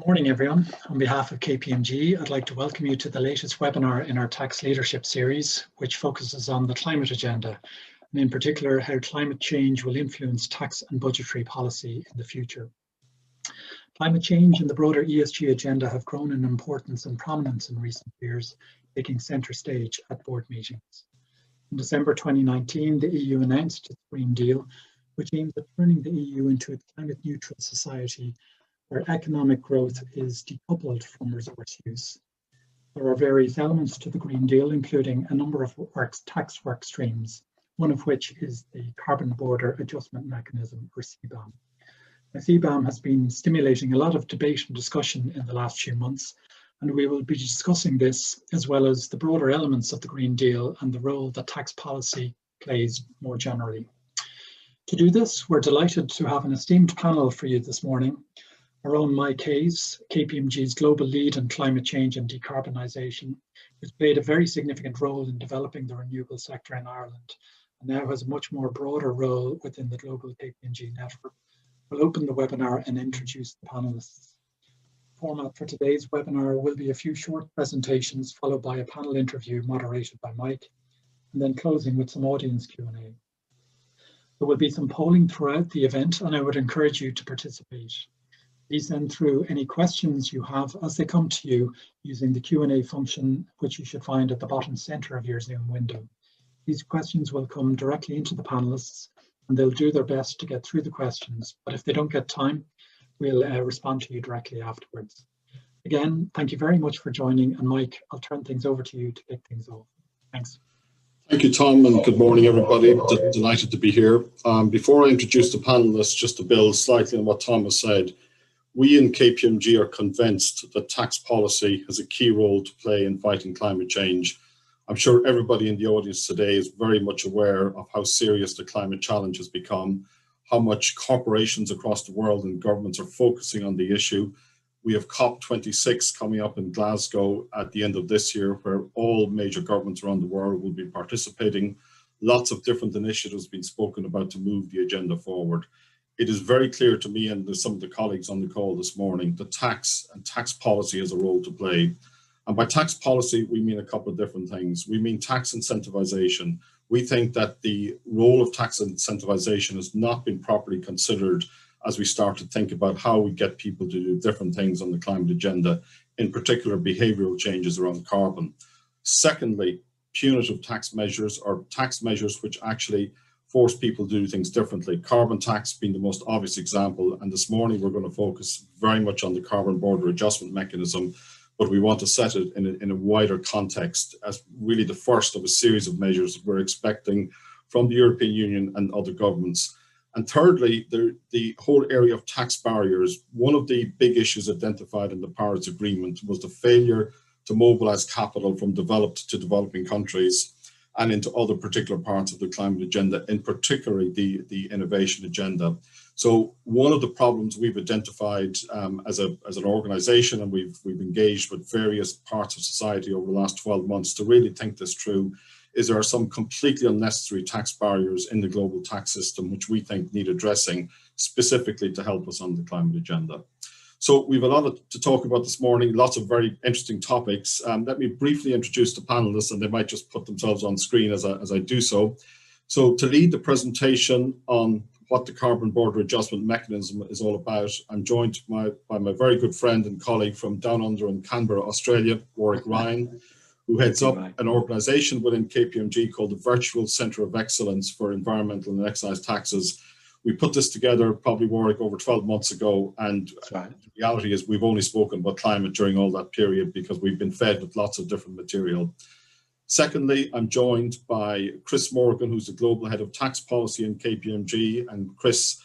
Good morning, everyone. On behalf of KPMG, I'd like to welcome you to the latest webinar in our tax leadership series, which focuses on the climate agenda, and in particular, how climate change will influence tax and budgetary policy in the future. Climate change and the broader ESG agenda have grown in importance and prominence in recent years, taking centre stage at board meetings. In December 2019, the EU announced its Green Deal, which aims at turning the EU into a climate-neutral society where economic growth is decoupled from resource use. There are various elements to the Green Deal, including a number of tax work streams, one of which is the Carbon Border Adjustment Mechanism, or CBAM. Now, CBAM has been stimulating a lot of debate and discussion in the last few months, and we will be discussing this as well as the broader elements of the Green Deal and the role that tax policy plays more generally. To do this, we're delighted to have an esteemed panel for you this morning. Our own Mike Hayes, KPMG's global lead in climate change and decarbonisation, who's played a very significant role in developing the renewable sector in Ireland, and now has a much more broader role within the global KPMG network. We'll open the webinar and introduce the panelists. The format for today's webinar will be a few short presentations, followed by a panel interview moderated by Mike, and then closing with some audience Q&A. There will be some polling throughout the event, and I would encourage you to participate. Please send through any questions you have as they come to you using the Q&A function, which you should find at the bottom center of your Zoom window. These questions will come directly into the panelists, and they'll do their best to get through the questions. But if they don't get time, we'll respond to you directly afterwards. Again, thank you very much for joining. And Mike, I'll turn things over to you to kick things off. Thanks. Thank you, Tom, and good morning, everybody. Delighted to be here. Before I introduce the panelists, just to build slightly on what Tom has said, we in KPMG are convinced that tax policy has a key role to play in fighting climate change. I'm sure everybody in the audience today is very much aware of how serious the climate challenge has become, how much corporations across the world and governments are focusing on the issue. We have COP26 coming up in Glasgow at the end of this year, where all major governments around the world will be participating. Lots of different initiatives being spoken about to move the agenda forward. It is very clear to me and to some of the colleagues on the call this morning that tax and tax policy has a role to play. And by tax policy, we mean a couple of different things. We mean tax incentivization. We think that the role of tax incentivization has not been properly considered as we start to think about how we get people to do different things on the climate agenda, in particular behavioral changes around carbon. Secondly, punitive tax measures, or tax measures which actually force people to do things differently. Carbon tax being the most obvious example, and this morning we're going to focus very much on the Carbon Border Adjustment Mechanism, but we want to set it in a wider context as really the first of a series of measures that we're expecting from the European Union and other governments. And thirdly, the whole area of tax barriers. One of the big issues identified in the Paris Agreement was the failure to mobilize capital from developed to developing countries and into other particular parts of the climate agenda, in particular the innovation agenda. So one of the problems we've identified as an organization, and we've engaged with various parts of society over the last 12 months to really think this through, is there are some completely unnecessary tax barriers in the global tax system which we think need addressing specifically to help us on the climate agenda. So we've a lot to talk about this morning, lots of very interesting topics. Let me briefly introduce the panelists, and they might just put themselves on screen as I do so. So to lead the presentation on what the Carbon Border Adjustment Mechanism is all about, I'm joined by my very good friend and colleague from down under in Canberra, Australia, Warwick Ryan, who heads up an organisation within KPMG called the Virtual Centre of Excellence for Environmental and Excise Taxes. We put this together, probably, Warwick, over 12 months ago, and the reality is we've only spoken about climate during all that period because we've been fed with lots of different material. Secondly, I'm joined by Chris Morgan, who's the Global Head of Tax Policy in KPMG, and Chris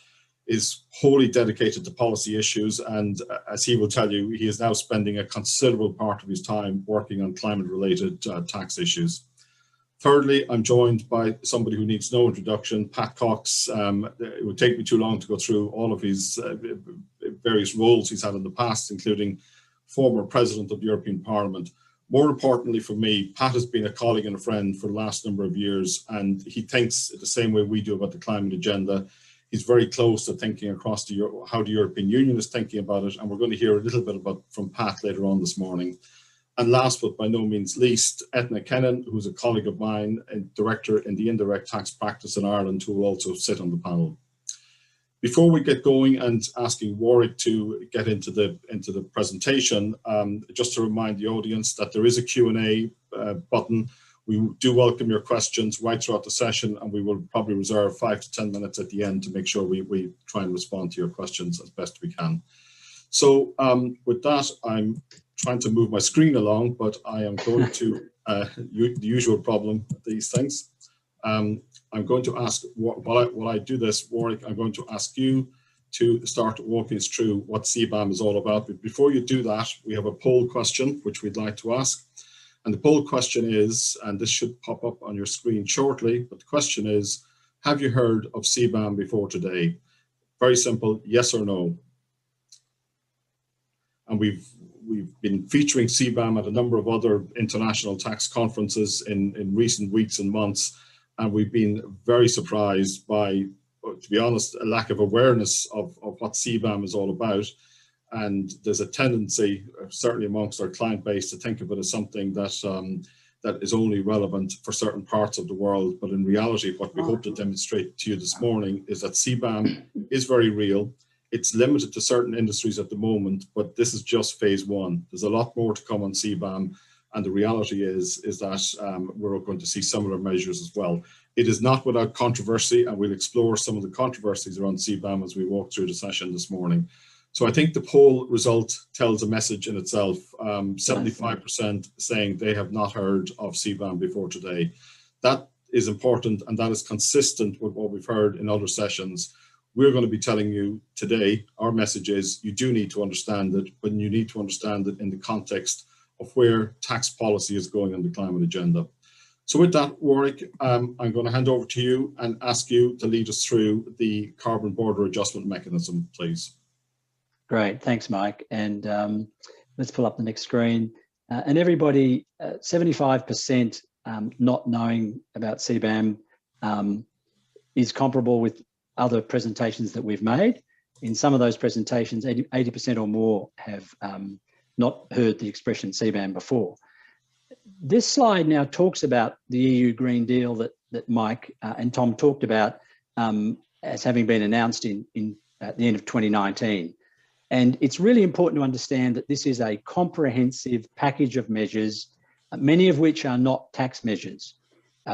is wholly dedicated to policy issues, and as he will tell you, he is now spending a considerable part of his time working on climate-related tax issues. Thirdly, I'm joined by somebody who needs no introduction, Pat Cox. It would take me too long to go through all of his various roles he's had in the past, including former President of the European Parliament. More importantly for me, Pat has been a colleague and a friend for the last number of years, and he thinks the same way we do about the climate agenda. He's very close to thinking across how the European Union is thinking about it, and we're going to hear a little bit about from Pat later on this morning. And last but by no means least, Etna Kennan, who's a colleague of mine and director in the indirect tax practice in Ireland, who will also sit on the panel. Before we get going and asking Warwick to get into the presentation, just to remind the audience that there is a Q&A button. We do welcome your questions right throughout the session, and we will probably reserve 5 to 10 minutes at the end to make sure we try and respond to your questions as best we can. So with that, I'm trying to move my screen along, but I am going to, the usual problem with these things. I'm going to ask, while I do this, Warwick, I'm going to ask you to start walking us through what CBAM is all about. But before you do that, we have a poll question, which we'd like to ask. And the poll question is, and this should pop up on your screen shortly, but the question is, have you heard of CBAM before today? Very simple, yes or no. And we've been featuring CBAM at a number of other international tax conferences in recent weeks and months. And we've been very surprised by, to be honest, a lack of awareness of what CBAM is all about. And there's a tendency, certainly amongst our client base, to think of it as something that that is only relevant for certain parts of the world. But in reality, what we hope to demonstrate to you this morning is that CBAM is very real. It's limited to certain industries at the moment, but this is just phase one. There's a lot more to come on CBAM. And the reality is that we're going to see similar measures as well. It is not without controversy, and we'll explore some of the controversies around CBAM as we walk through the session this morning. So I think the poll result tells a message in itself. 75% saying they have not heard of CBAM before today. That is important, and that is consistent with what we've heard in other sessions. We're going to be telling you today, our message is you do need to understand it, but you need to understand it in the context of where tax policy is going on the climate agenda. So with that, Warwick, I'm going to hand over to you and ask you to lead us through the carbon border adjustment mechanism, please. Great, thanks, Mike. And let's pull up the next screen. And everybody, 75% not knowing about CBAM is comparable with other presentations that we've made. In some of those presentations, 80% or more have not heard the expression CBAM before. This slide now talks about the EU Green Deal that Mike and Tom talked about as having been announced at the end of 2019. And it's really important to understand that this is a comprehensive package of measures, many of which are not tax measures.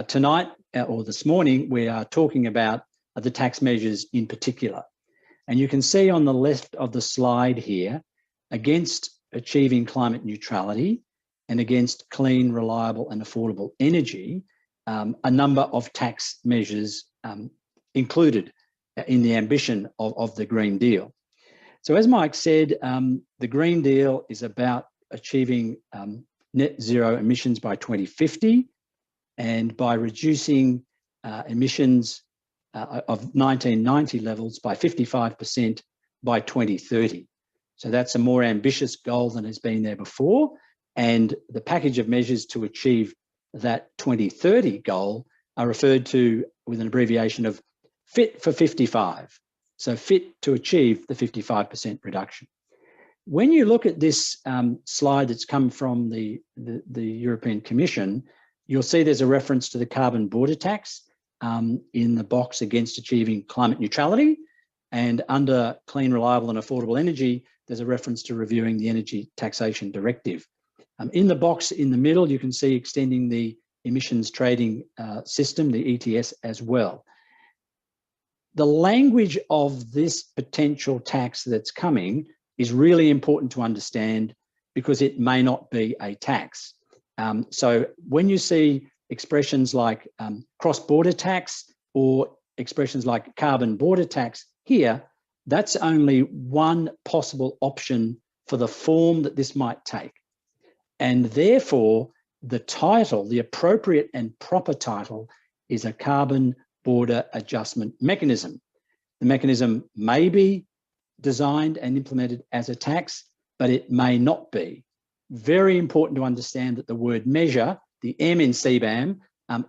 Tonight, or this morning, we are talking about the tax measures in particular. And you can see on the left of the slide here, against achieving climate neutrality and against clean, reliable and affordable energy, a number of tax measures included in the ambition of the Green Deal. So as Mike said, the Green Deal is about achieving net zero emissions by 2050 and by reducing emissions of 1990 levels by 55% by 2030. So that's a more ambitious goal than has been there before. And the package of measures to achieve that 2030 goal are referred to with an abbreviation of Fit for 55. So fit to achieve the 55% reduction. When you look at this slide that's come from the European Commission, you'll see there's a reference to the carbon border tax in the box against achieving climate neutrality. And under clean, reliable and affordable energy, there's a reference to reviewing the Energy Taxation Directive. In the box in the middle, you can see extending the emissions trading system, the ETS, as well. The language of this potential tax that's coming is really important to understand because it may not be a tax. So when you see expressions like cross-border tax or expressions like carbon border tax here, that's only one possible option for the form that this might take. And therefore, the title, the appropriate and proper title, is a carbon border adjustment mechanism. The mechanism may be designed and implemented as a tax, but it may not be. Very important to understand that the word measure, the M in CBAM,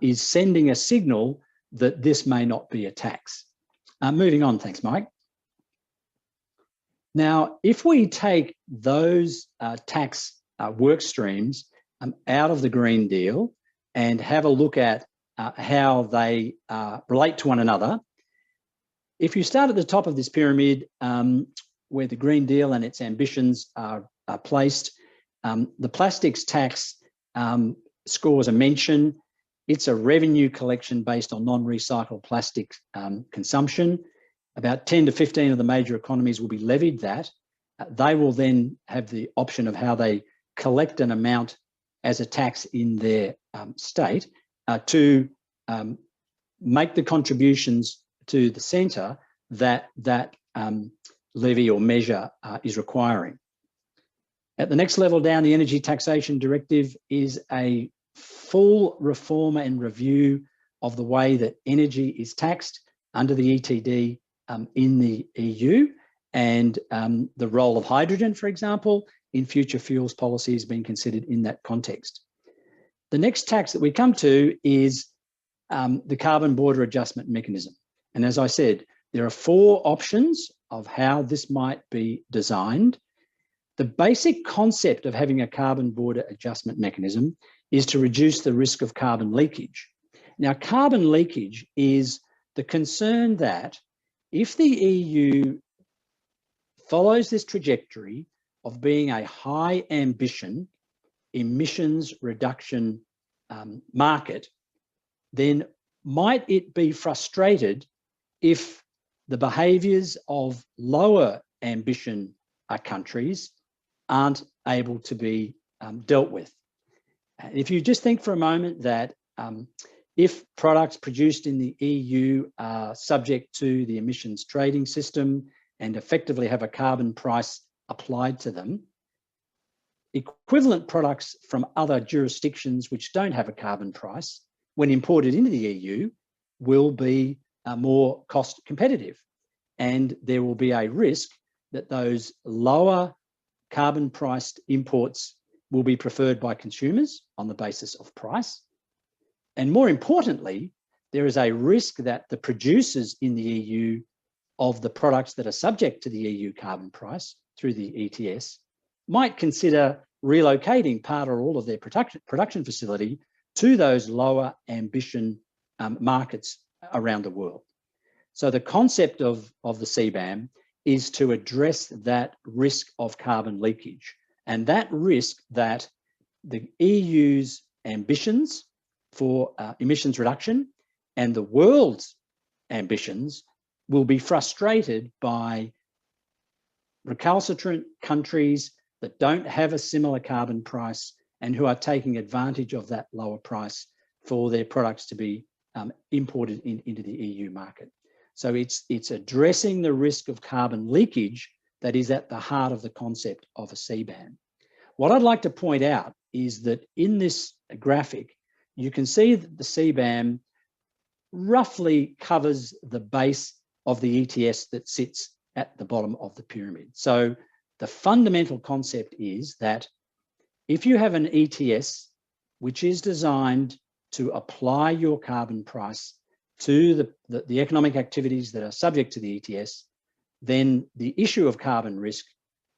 is sending a signal that this may not be a tax. Moving on, thanks, Mike. Now, if we take those tax work streams out of the Green Deal and have a look at how they relate to one another, if you start at the top of this pyramid where the Green Deal and its ambitions are placed, the plastics tax scores a mention. It's a revenue collection based on non-recycled plastic consumption. About 10 to 15 of the major economies will be levied that. They will then have the option of how they collect an amount as a tax in their state to make the contributions to the centre that levy or measure is requiring. At the next level down, the Energy Taxation Directive is a full reform and review of the way that energy is taxed under the ETD in the EU, and the role of hydrogen, for example, in future fuels policy is being considered in that context. The next tax that we come to is the Carbon Border Adjustment Mechanism. And as I said, there are 4 options of how this might be designed. The basic concept of having a carbon border adjustment mechanism is to reduce the risk of carbon leakage. Now, carbon leakage is the concern that if the EU follows this trajectory of being a high ambition emissions reduction market, then might it be frustrated if the behaviours of lower ambition countries aren't able to be dealt with. If you just think for a moment that if products produced in the EU are subject to the emissions trading system and effectively have a carbon price applied to them, equivalent products from other jurisdictions which don't have a carbon price, when imported into the EU, will be more cost competitive. And there will be a risk that those lower carbon priced imports will be preferred by consumers on the basis of price. And more importantly, there is a risk that the producers in the EU of the products that are subject to the EU carbon price through the ETS might consider relocating part or all of their production facility to those lower ambition markets around the world. So the concept of the CBAM is to address that risk of carbon leakage, and that risk that the EU's ambitions for emissions reduction and the world's ambitions will be frustrated by recalcitrant countries that don't have a similar carbon price and who are taking advantage of that lower price for their products to be imported into the EU market. So it's addressing the risk of carbon leakage that is at the heart of the concept of a CBAM. What I'd like to point out is that in this graphic, you can see that the CBAM roughly covers the base of the ETS that sits at the bottom of the pyramid. So the fundamental concept is that if you have an ETS which is designed to apply your carbon price to the economic activities that are subject to the ETS, then the issue of carbon risk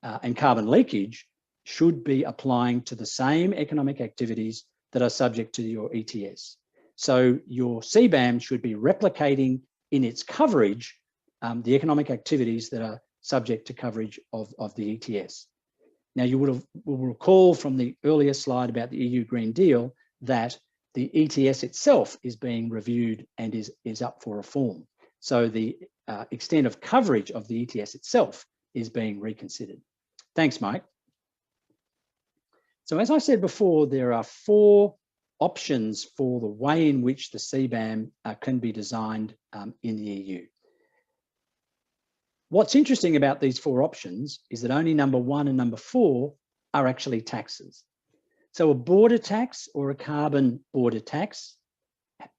and carbon leakage should be applying to the same economic activities that are subject to your ETS. So your CBAM should be replicating in its coverage the economic activities that are subject to coverage of the ETS. Now, you will recall from the earlier slide about the EU Green Deal that the ETS itself is being reviewed and is up for reform. So the extent of coverage of the ETS itself is being reconsidered. Thanks, Mike. So as I said before, there are 4 options for the way in which the CBAM can be designed in the EU. What's interesting about these 4 options is that only number 1 and number 4 are actually taxes. So a border tax or a carbon border tax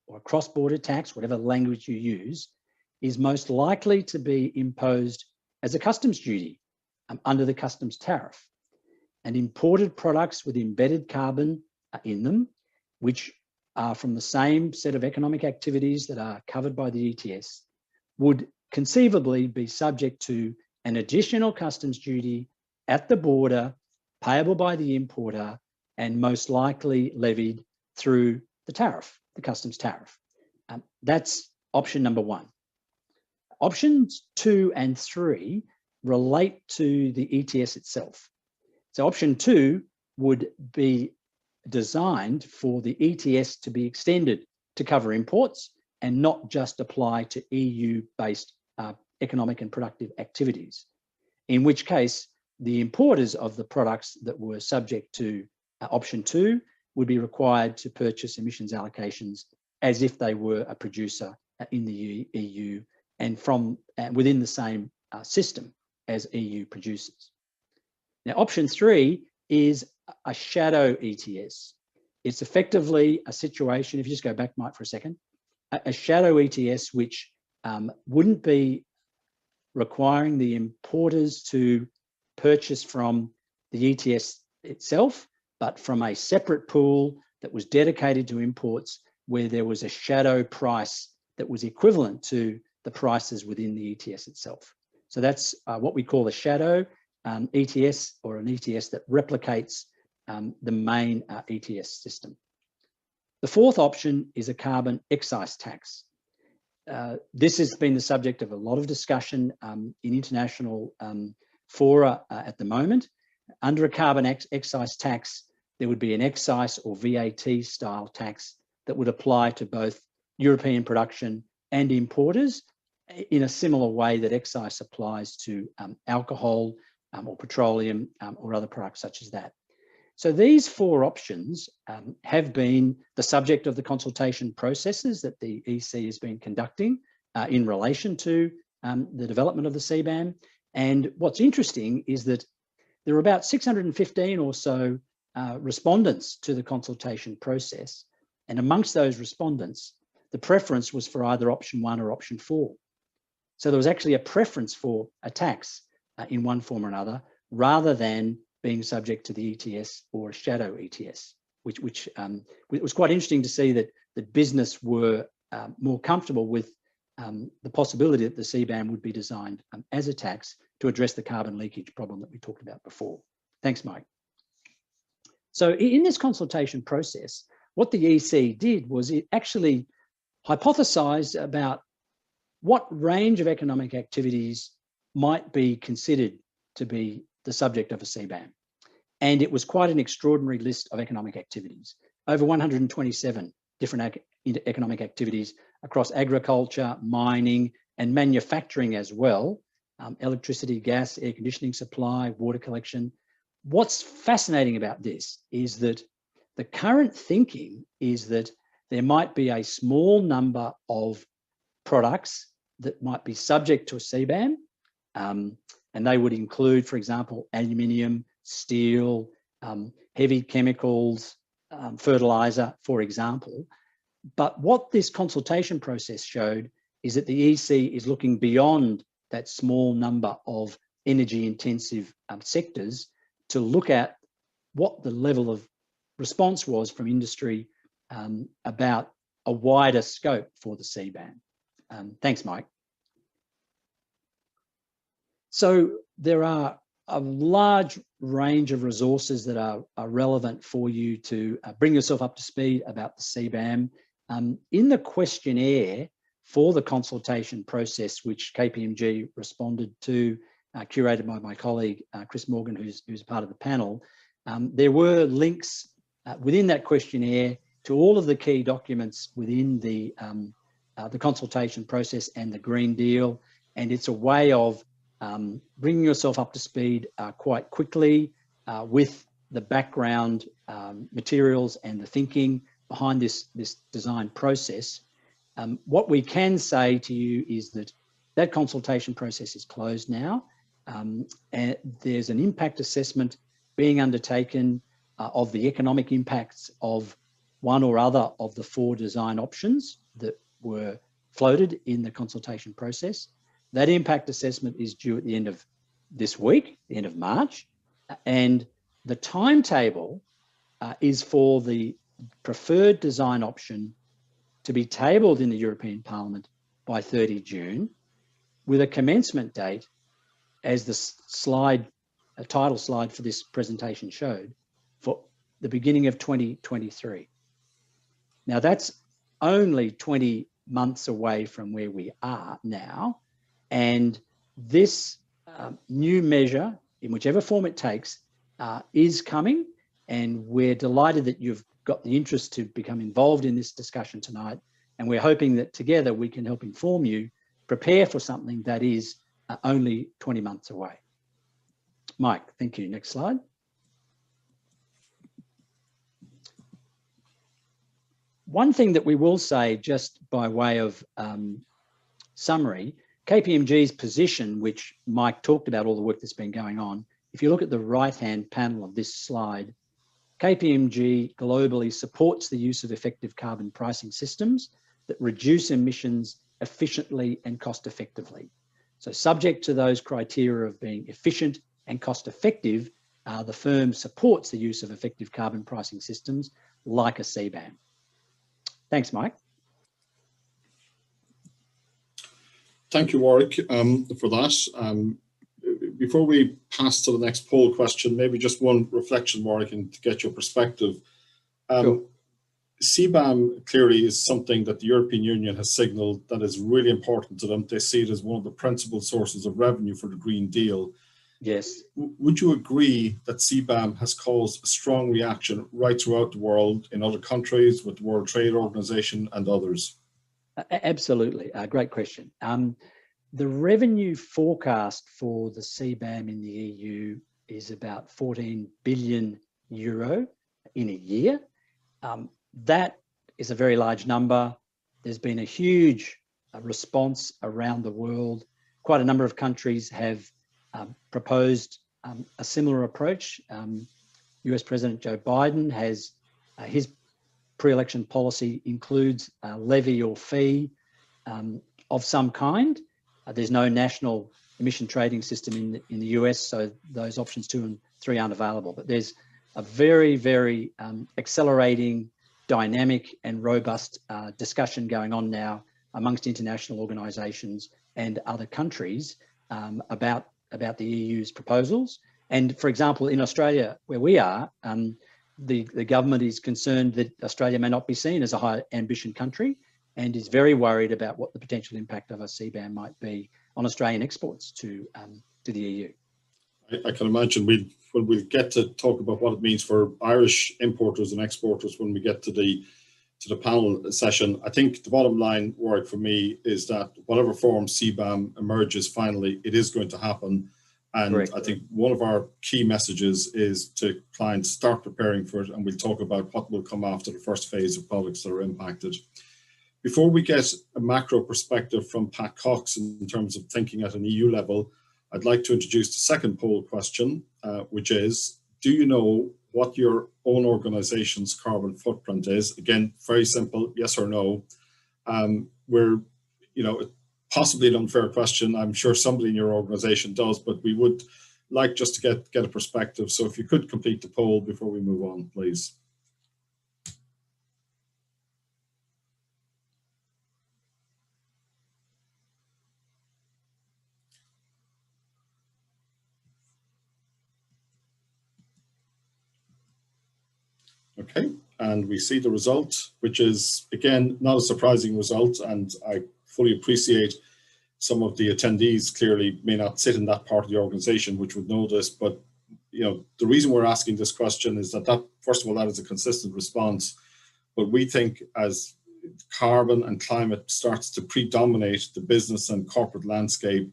or a cross-border tax, whatever language you use, is most likely to be imposed as a customs duty under the customs tariff. And imported products with embedded carbon in them, which are from the same set of economic activities that are covered by the ETS, would conceivably be subject to an additional customs duty at the border, payable by the importer, and most likely levied through the tariff, the customs tariff. That's option number one. Options 2 and 3 relate to the ETS itself. So option 2 would be designed for the ETS to be extended to cover imports and not just apply to EU-based economic and productive activities, in which case the importers of the products that were subject to option 2 would be required to purchase emissions allocations as if they were a producer in the EU and from within the same system as EU producers. Now, option 3 is a shadow ETS. It's effectively a situation, if you just go back, Mike, for a second, a shadow ETS which wouldn't be requiring the importers to purchase from the ETS itself, but from a separate pool that was dedicated to imports where there was a shadow price that was equivalent to the prices within the ETS itself. So that's what we call a shadow ETS, or an ETS that replicates the main ETS system. The fourth option is a carbon excise tax. This has been the subject of a lot of discussion in international fora at the moment. Under a carbon excise tax, there would be an excise or VAT style tax that would apply to both European production and importers in a similar way that excise applies to alcohol or petroleum or other products such as that. So these 4 options have been the subject of the consultation processes that the EC has been conducting in relation to the development of the CBAM. And what's interesting is that there are about 615 or so respondents to the consultation process. And amongst those respondents, the preference was for either option 1 or option 4. So there was actually a preference for a tax in one form or another, rather than being subject to the ETS or a shadow ETS, which it was quite interesting to see that the business were more comfortable with the possibility that the CBAM would be designed as a tax to address the carbon leakage problem that we talked about before. Thanks, Mike. So in this consultation process, what the EC did was it actually hypothesized about what range of economic activities might be considered to be the subject of a CBAM. And it was quite an extraordinary list of economic activities, over 127 different economic activities across agriculture, mining, and manufacturing as well, electricity, gas, air conditioning supply, water collection. What's fascinating about this is that the current thinking is that there might be a small number of products that might be subject to a CBAM, and they would include, for example, aluminium, steel, heavy chemicals, fertilizer, for example. But what this consultation process showed is that the EC is looking beyond that small number of energy intensive sectors to look at what the level of response was from industry about a wider scope for the CBAM. Thanks, Mike. So there are a large range of resources that are relevant for you to bring yourself up to speed about the CBAM. In the questionnaire for the consultation process, which KPMG responded to, curated by my colleague, Chris Morgan, who's part of the panel, there were links within that questionnaire to all of the key documents within the consultation process and the Green Deal. And it's a way of bringing yourself up to speed quite quickly with the background materials and the thinking behind this design process. What we can say to you is that that consultation process is closed now, and there's an impact assessment being undertaken of the economic impacts of one or other of the 4 design options that were floated in the consultation process. That impact assessment is due at the end of this week, the end of March, and the timetable is for the preferred design option to be tabled in the European Parliament by 30 June, with a commencement date, as the slide, a title slide for this presentation showed, for the beginning of 2023. Now that's only 20 months away from where we are now. And this new measure, in whichever form it takes, is coming. And we're delighted that you've got the interest to become involved in this discussion tonight. And we're hoping that together we can help inform you, prepare for something that is only 20 months away. Mike, thank you. Next slide. One thing that we will say, just by way of summary, KPMG's position, which Mike talked about all the work that's been going on, if you look at the right-hand panel of this slide, KPMG globally supports the use of effective carbon pricing systems that reduce emissions efficiently and cost-effectively. So subject to those criteria of being efficient and cost-effective, the firm supports the use of effective carbon pricing systems like a CBAM. Thanks, Mike. Thank you, Warwick, for that. Before we pass to the next poll question, maybe just one reflection, Warwick, and to get your perspective. Sure. CBAM clearly is something that the European Union has signalled that is really important to them. They see it as one of the principal sources of revenue for the Green Deal. Yes. Would you agree that CBAM has caused a strong reaction right throughout the world, in other countries, with the World Trade Organization and others? Absolutely. Great question. The revenue forecast for the CBAM in the EU is about 14 billion euro in a year. That is a very large number. There's been a huge response around the world. Quite a number of countries have proposed a similar approach. US President Joe Biden has his pre-election policy includes a levy or fee of some kind. There's no national emission trading system in the US, so those options 2 and 3 aren't available. But there's a very, very accelerating, dynamic and robust discussion going on now amongst international organisations and other countries about the EU's proposals. And for example, in Australia, where we are, the government is concerned that Australia may not be seen as a high ambition country and is very worried about what the potential impact of a CBAM might be on Australian exports to the EU. I can imagine when we get to talk about what it means for Irish importers and exporters when we get to the panel session. I think the bottom line, Warwick, for me is that whatever form CBAM emerges finally, it is going to happen. And correct. I think one of our key messages is to clients start preparing for it, and we'll talk about what will come after the first phase of products that are impacted. Before we get a macro perspective from Pat Cox in terms of thinking at an EU level, I'd like to introduce the second poll question, which is, do you know what your own organization's carbon footprint is? Again, very simple, yes or no. We're, possibly an unfair question. I'm sure somebody in your organization does, but we would like just to get a perspective. So if you could complete the poll before we move on, please. Okay, and we see the result, which is, again, not a surprising result, and I fully appreciate some of the attendees clearly may not sit in that part of the organization which would know this, but the reason we're asking this question is that first of all, that is a consistent response, but we think as carbon and climate starts to predominate the business and corporate landscape,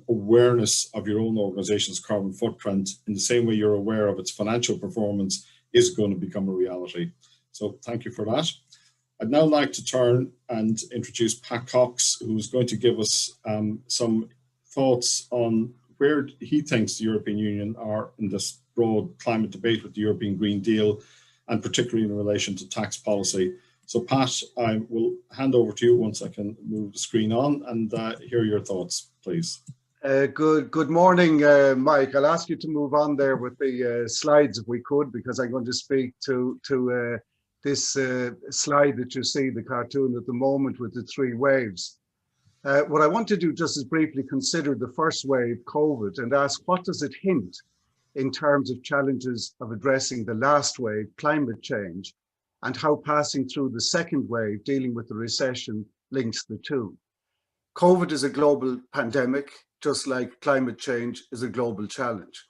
awareness of your own organization's carbon footprint in the same way you're aware of its financial performance is going to become a reality. So thank you for that. I'd now like to turn and introduce Pat Cox, who's going to give us some thoughts on where he thinks the European Union are in this broad climate debate with the European Green Deal, and particularly in relation to tax policy. So Pat, I will hand over to you once I can move the screen on and hear your thoughts, please. Good morning, Mike. I'll ask you to move on there with the slides if we could, because I'm going to speak to this slide that you see, the cartoon at the moment with the 3 waves. What I want to do just is briefly consider the first wave, COVID, and ask what does it hint in terms of challenges of addressing the last wave, climate change, and how passing through the second wave, dealing with the recession, links the two. COVID is a global pandemic, just like climate change is a global challenge.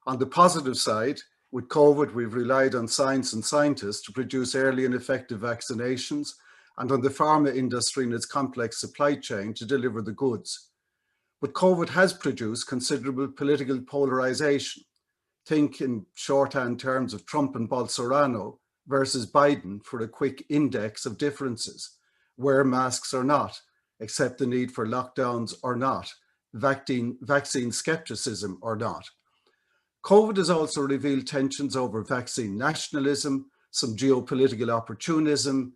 On the positive side, with COVID, we've relied on science and scientists to produce early and effective vaccinations, and on the pharma industry and its complex supply chain to deliver the goods. But COVID has produced considerable political polarization. Think in shorthand terms of Trump and Bolsonaro versus Biden for a quick index of differences. Wear masks or not, accept the need for lockdowns or not, vaccine skepticism or not. COVID has also revealed tensions over vaccine nationalism, some geopolitical opportunism,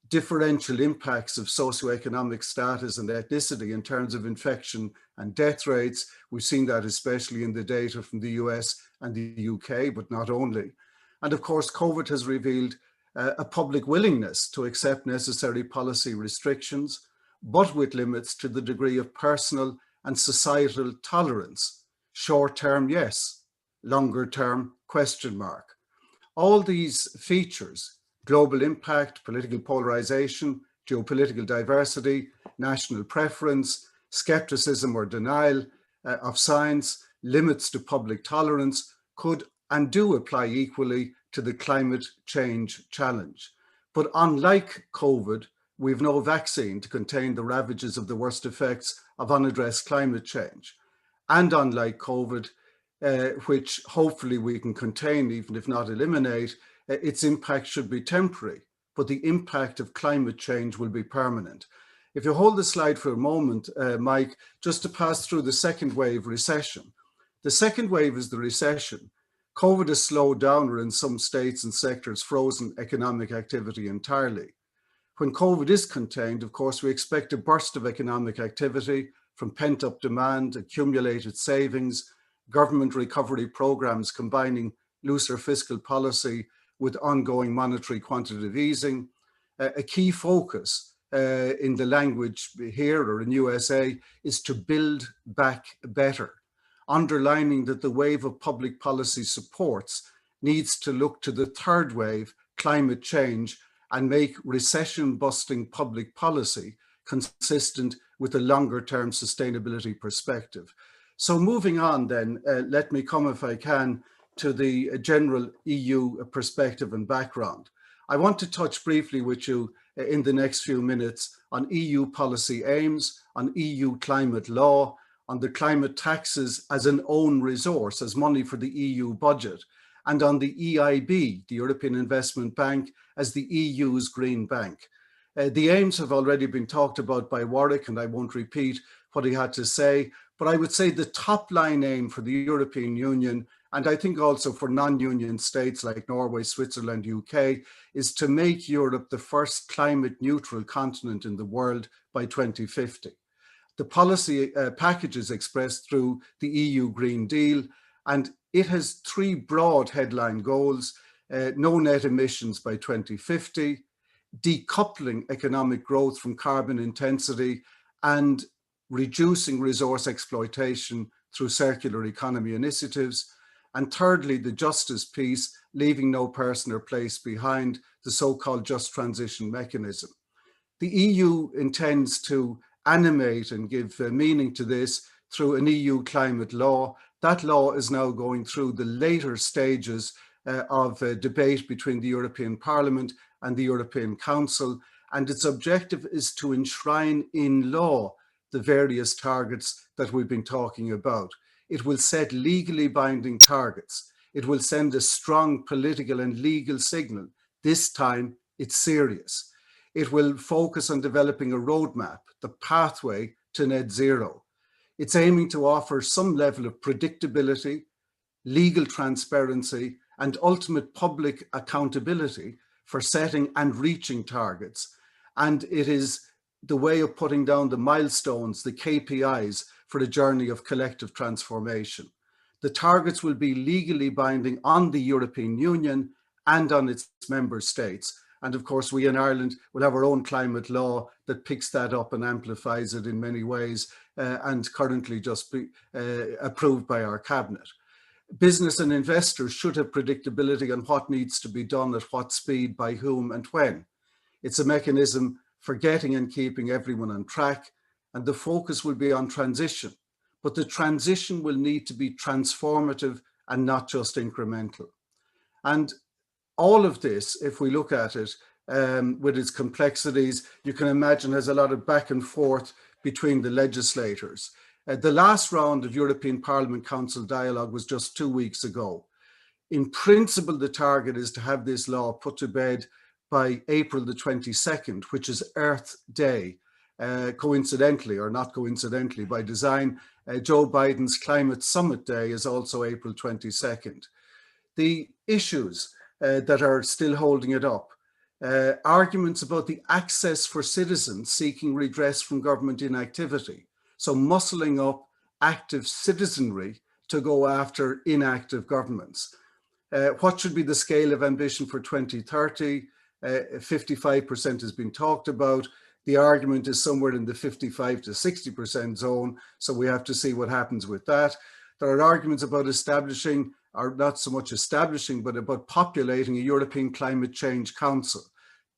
differential impacts of socioeconomic status and ethnicity in terms of infection and death rates. We've seen that especially in the data from the US and the UK, but not only. And of course, COVID has revealed a public willingness to accept necessary policy restrictions, but with limits to the degree of personal and societal tolerance. Short term, yes. Longer term, question mark. All these features, global impact, political polarization, geopolitical diversity, national preference, skepticism or denial of science, limits to public tolerance, could and do apply equally to the climate change challenge. But unlike COVID, we've no vaccine to contain the ravages of the worst effects of unaddressed climate change. And unlike COVID, which hopefully we can contain, even if not eliminate, its impact should be temporary, but the impact of climate change will be permanent. If you hold the slide for a moment, Mike, just to pass through the second wave recession. The second wave is the recession. COVID has slowed down or in some states and sectors frozen economic activity entirely. When COVID is contained, of course, we expect a burst of economic activity from pent-up demand, accumulated savings, government recovery programs combining looser fiscal policy with ongoing monetary quantitative easing. A key focus in the language here or in USA is to build back better, underlining that the wave of public policy supports needs to look to the third wave, climate change, and make recession-busting public policy consistent with a longer-term sustainability perspective. So moving on then, let me come, if I can, to the general EU perspective and background. I want to touch briefly with you in the next few minutes on EU policy aims, on EU climate law, on the climate taxes as an own resource, as money for the EU budget, and on the EIB, the European Investment Bank, as the EU's green bank. The aims have already been talked about by Warwick, and I won't repeat what he had to say, but I would say the top line aim for the European Union, and I think also for non-union states like Norway, Switzerland, UK, is to make Europe the first climate neutral continent in the world by 2050. The policy package is expressed through the EU Green Deal, and it has three broad headline goals: no net emissions by 2050, decoupling economic growth from carbon intensity, and reducing resource exploitation through circular economy initiatives. And thirdly, the justice piece, leaving no person or place behind, the so-called just transition mechanism. The EU intends to animate and give meaning to this through an EU climate law. That law is now going through the later stages of debate between the European Parliament and the European Council, and its objective is to enshrine in law the various targets that we've been talking about. It will set legally binding targets. It will send a strong political and legal signal. This time, it's serious. It will focus on developing a roadmap, the pathway to net zero. It's aiming to offer some level of predictability, legal transparency, and ultimate public accountability for setting and reaching targets. And it is the way of putting down the milestones, the KPIs for a journey of collective transformation. The targets will be legally binding on the European Union and on its member states. And of course, we in Ireland will have our own climate law that picks that up and amplifies it in many ways, and currently just be approved by our cabinet. Business and investors should have predictability on what needs to be done at what speed, by whom and when. It's a mechanism for getting and keeping everyone on track, and the focus will be on transition. But the transition will need to be transformative and not just incremental. And all of this, if we look at it with its complexities, you can imagine there's a lot of back and forth between the legislators. The last round of European Parliament Council dialogue was just 2 weeks ago. In principle, the target is to have this law put to bed by April the 22nd, which is Earth Day. Coincidentally, or not coincidentally, by design, Joe Biden's Climate Summit Day is also April 22nd. The issues that are still holding it up, arguments about the access for citizens seeking redress from government inactivity. So muscling up active citizenry to go after inactive governments. What should be the scale of ambition for 2030? 55% has been talked about. The argument is somewhere in the 55 to 60% zone, so we have to see what happens with that. There are arguments about establishing, or not so much establishing, but about populating a European Climate Change Council.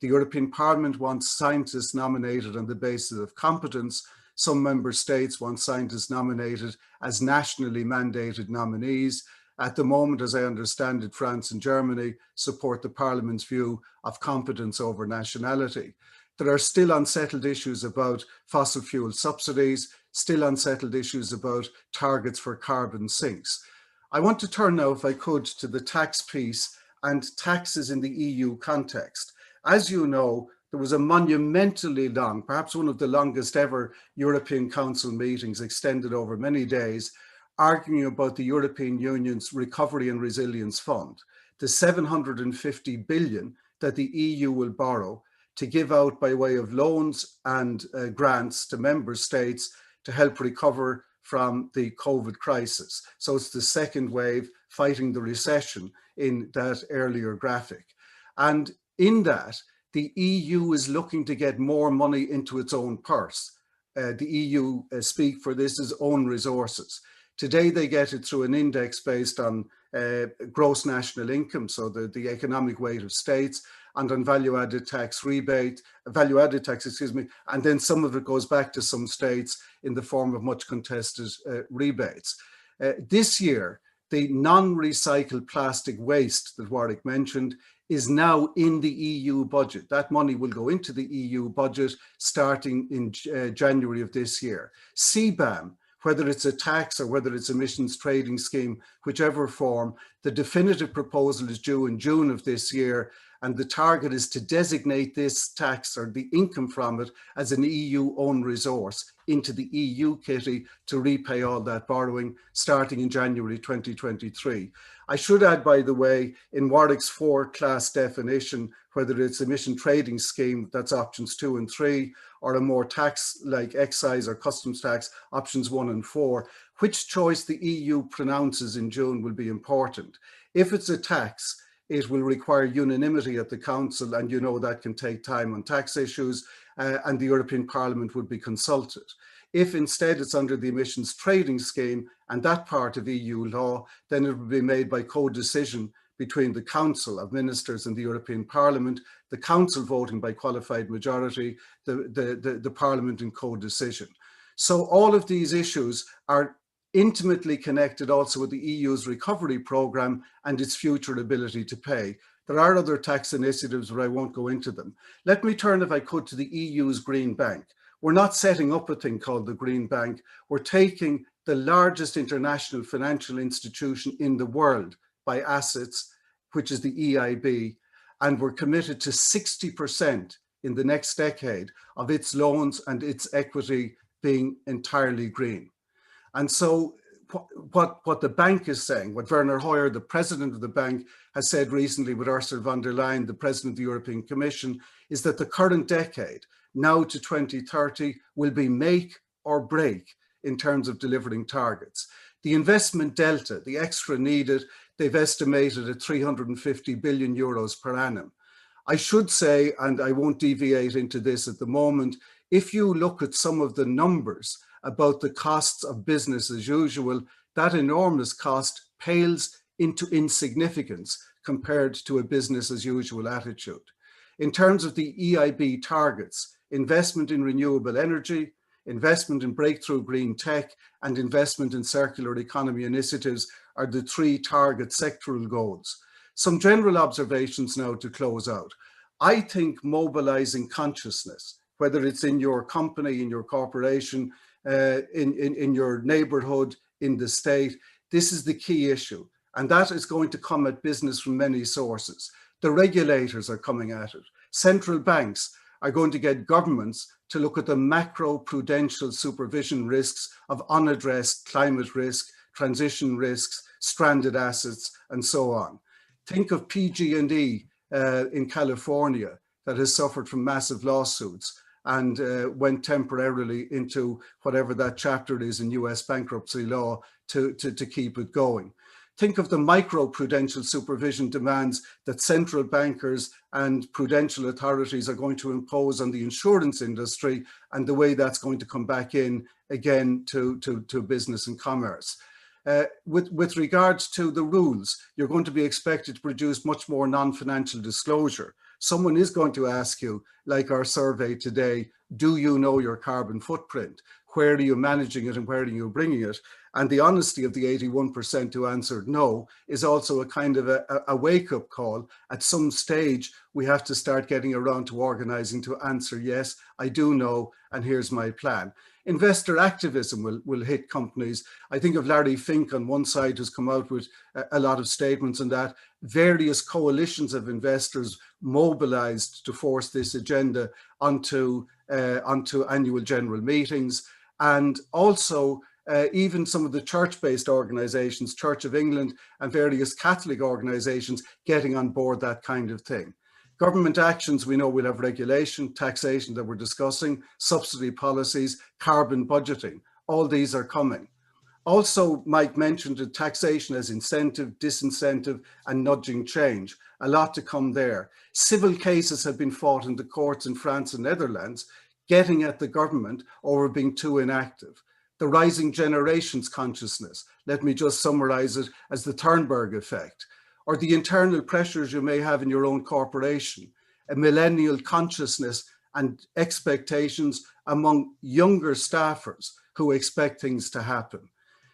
The European Parliament wants scientists nominated on the basis of competence. Some member states want scientists nominated as nationally mandated nominees. At the moment, as I understand it, France and Germany support the Parliament's view of competence over nationality. There are still unsettled issues about fossil fuel subsidies, still unsettled issues about targets for carbon sinks. I want to turn now, if I could, to the tax piece and taxes in the EU context. As you know, there was a monumentally long, perhaps one of the longest ever European Council meetings, extended over many days, arguing about the European Union's Recovery and Resilience Fund, the 750 billion that the EU will borrow to give out by way of loans and grants to member states to help recover from the COVID crisis. So it's the second wave, fighting the recession in that earlier graphic. And in that, the EU is looking to get more money into its own purse. The EU speak for this as own resources. Today, they get it through an index based on gross national income, so the economic weight of states, and on value-added tax, and then some of it goes back to some states in the form of much contested rebates. This year, the non-recycled plastic waste that Warwick mentioned is now in the EU budget. That money will go into the EU budget starting in January of this year. CBAM, whether it's a tax or whether it's emissions trading scheme, whichever form, the definitive proposal is due in June of this year, and the target is to designate this tax or the income from it as an EU-owned resource into the EU kitty to repay all that borrowing starting in January 2023. I should add, by the way, in Warwick's four-class definition, whether it's emission trading scheme, that's options 2 and 3, or a more tax like excise or customs tax, options 1 and 4, which choice the EU pronounces in June will be important. If it's a tax, it will require unanimity at the Council, and you know that can take time on tax issues, and the European Parliament would be consulted. If instead it's under the emissions trading scheme and that part of EU law, then it will be made by co-decision between the Council of Ministers and the European Parliament, the Council voting by qualified majority, the Parliament in co-decision. So all of these issues are intimately connected also with the EU's recovery programme and its future ability to pay. There are other tax initiatives, but I won't go into them. Let me turn, if I could, to the EU's Green Bank. We're not setting up a thing called the Green Bank. We're taking the largest international financial institution in the world by assets, which is the EIB, and we're committed to 60% in the next decade of its loans and its equity being entirely green. And so what the bank is saying, what Werner Hoyer, the president of the bank, has said recently with Ursula von der Leyen, the president of the European Commission, is that the current decade, now to 2030, will be make or break in terms of delivering targets. The investment delta, the extra needed, they've estimated at 350 billion euros per annum. I should say, and I won't deviate into this at the moment, if you look at some of the numbers about the costs of business as usual, that enormous cost pales into insignificance compared to a business as usual attitude. In terms of the EIB targets, investment in renewable energy, investment in breakthrough green tech, and investment in circular economy initiatives are the three target sectoral goals. Some general observations now to close out. I think mobilizing consciousness, whether it's in your company, in your corporation, in your neighborhood, in the state, this is the key issue. And that is going to come at business from many sources. The regulators are coming at it. Central banks are going to get governments to look at the macro prudential supervision risks of unaddressed climate risk, transition risks, stranded assets, and so on. Think of PG&E in California that has suffered from massive lawsuits and went temporarily into whatever that chapter is in US bankruptcy law to keep it going. Think of the micro-prudential supervision demands that central bankers and prudential authorities are going to impose on the insurance industry and the way that's going to come back in again to business and commerce. With regards to the rules, you're going to be expected to produce much more non-financial disclosure. Someone is going to ask you, like our survey today, do you know your carbon footprint? Where are you managing it and where are you bringing it? And the honesty of the 81% who answered no is also a kind of a wake-up call. At some stage, we have to start getting around to organizing to answer, yes, I do know, and here's my plan. Investor activism will hit companies. I think of Larry Fink on one side who's come out with a lot of statements on that. Various coalitions of investors mobilized to force this agenda onto annual general meetings. And also even some of the church-based organizations, Church of England and various Catholic organizations getting on board that kind of thing. Government actions, we know we'll have regulation, taxation that we're discussing, subsidy policies, carbon budgeting, all these are coming. Also, Mike mentioned the taxation as incentive, disincentive, and nudging change. A lot to come there. Civil cases have been fought in the courts in France and Netherlands, getting at the government over being too inactive. The rising generations consciousness, let me just summarize it as the Thunberg effect, or the internal pressures you may have in your own corporation, a millennial consciousness and expectations among younger staffers who expect things to happen.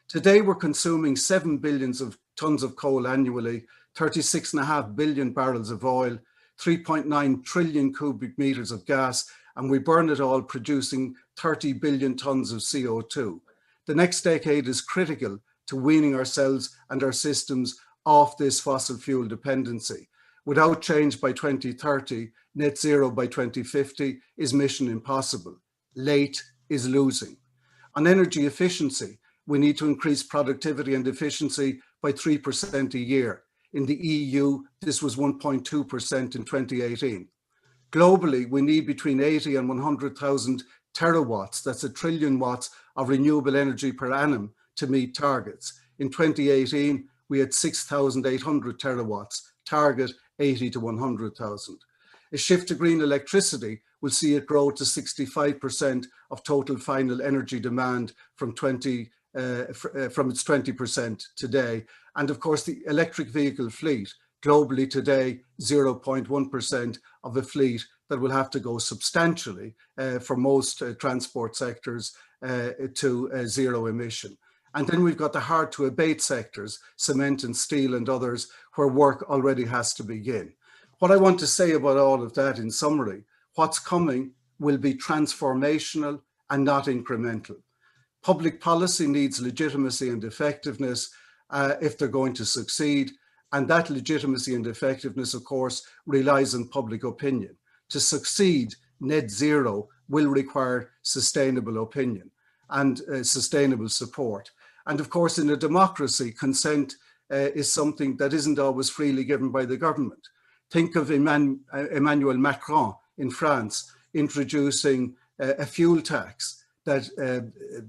Today, we're consuming 7 billion tons of coal annually, 36.5 billion barrels of oil, 3.9 trillion cubic meters of gas, and we burn it all producing 30 billion tons of CO2. The next decade is critical to weaning ourselves and our systems off this fossil fuel dependency. Without change by 2030, net zero by 2050 is mission impossible. Late is losing. On energy efficiency, we need to increase productivity and efficiency by 3% a year. In the EU, this was 1.2% in 2018. Globally, we need between 80 and 100,000 terawatts, that's 1 trillion watts of renewable energy per annum to meet targets. In 2018, we had 6,800 terawatts, target 80 to 100,000. A shift to green electricity will see it grow to 65% of total final energy demand from its 20% today. And of course, the electric vehicle fleet, globally today, 0.1% of a fleet that will have to go substantially for most transport sectors to zero emission. And then we've got the hard to abate sectors, cement and steel and others, where work already has to begin. What I want to say about all of that in summary, what's coming will be transformational and not incremental. Public policy needs legitimacy and effectiveness if they're going to succeed. And that legitimacy and effectiveness, of course, relies on public opinion. To succeed, net zero will require sustainable opinion and sustainable support. And of course, in a democracy, consent is something that isn't always freely given by the government. Think of Emmanuel Macron in France introducing a fuel tax that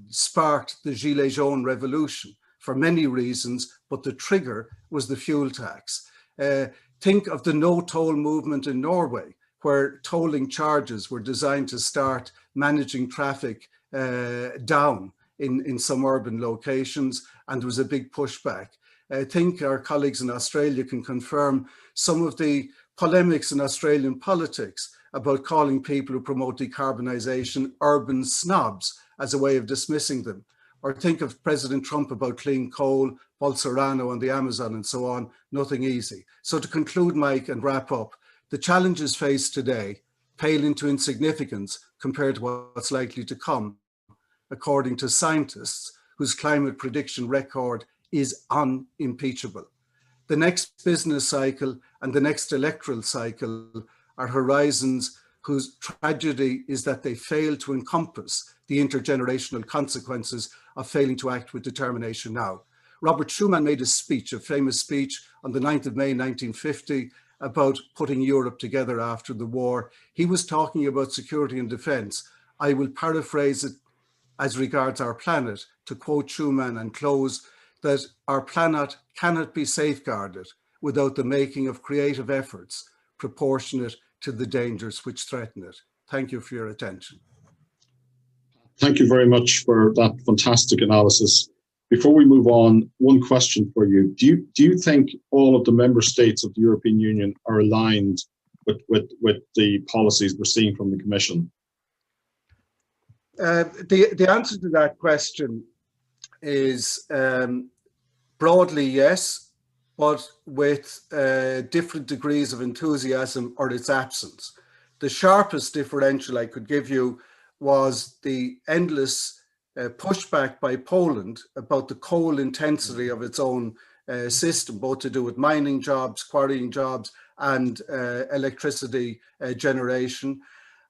sparked the Gilets jaunes revolution for many reasons, but the trigger was the fuel tax. Think of the no toll movement in Norway, where tolling charges were designed to start managing traffic down in some urban locations, and there was a big pushback. I think our colleagues in Australia can confirm some of the polemics in Australian politics about calling people who promote decarbonisation urban snobs as a way of dismissing them. Or think of President Trump about clean coal, Bolsonaro on the Amazon and so on, nothing easy. So to conclude, Mike, and wrap up, the challenges faced today pale into insignificance compared to what's likely to come, according to scientists whose climate prediction record is unimpeachable. The next business cycle and the next electoral cycle are horizons whose tragedy is that they fail to encompass the intergenerational consequences of failing to act with determination now. Robert Schuman made a famous speech on the 9th of May 1950 about putting Europe together after the war. He was talking about security and defense. I will paraphrase it as regards our planet, to quote Schuman and close, that our planet cannot be safeguarded without the making of creative efforts proportionate to the dangers which threaten it. Thank you for your attention. Thank you very much for that fantastic analysis. Before we move on, one question for you. Do you think all of the member states of the European Union are aligned with the policies we're seeing from the Commission? The answer to that question is broadly yes, but with different degrees of enthusiasm or its absence. The sharpest differential I could give you was the endless pushback by Poland about the coal intensity of its own system, both to do with mining jobs, quarrying jobs, and electricity generation.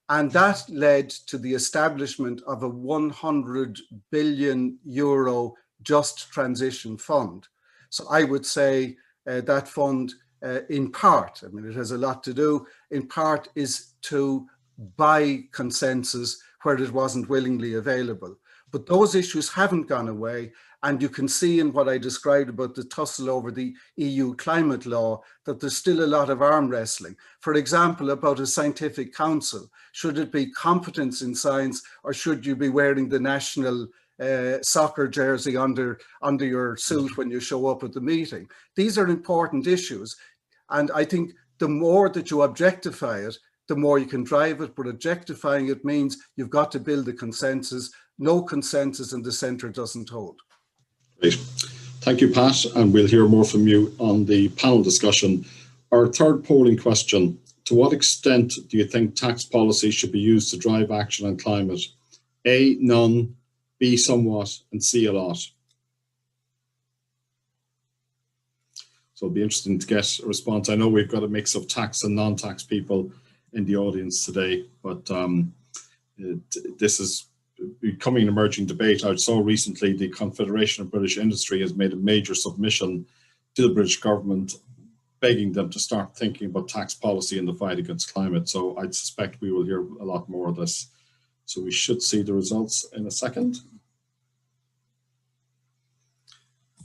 And that led to the establishment of a 100 billion euro just transition fund. So I would say that fund, in part, I mean, it has a lot to do, in part is to buy consensus where it wasn't willingly available. But those issues haven't gone away. And you can see in what I described about the tussle over the EU climate law that there's still a lot of arm wrestling. For example, about a scientific council. Should it be competence in science, or should you be wearing the national soccer jersey under your suit when you show up at the meeting? These are important issues. And I think the more that you objectify it, the more you can drive it. But objectifying it means you've got to build a consensus. No consensus in the centre doesn't hold. Great. Thank you, Pat, and we'll hear more from you on the panel discussion. Our third polling question: to what extent do you think tax policy should be used to drive action on climate? A, none, B, somewhat, and C, a lot. So it'll be interesting to get a response. I know we've got a mix of tax and non-tax people in the audience today, but this is becoming an emerging debate. I saw recently the Confederation of British Industry has made a major submission to the British government, begging them to start thinking about tax policy in the fight against climate. So I suspect we will hear a lot more of this. So we should see the results in a second.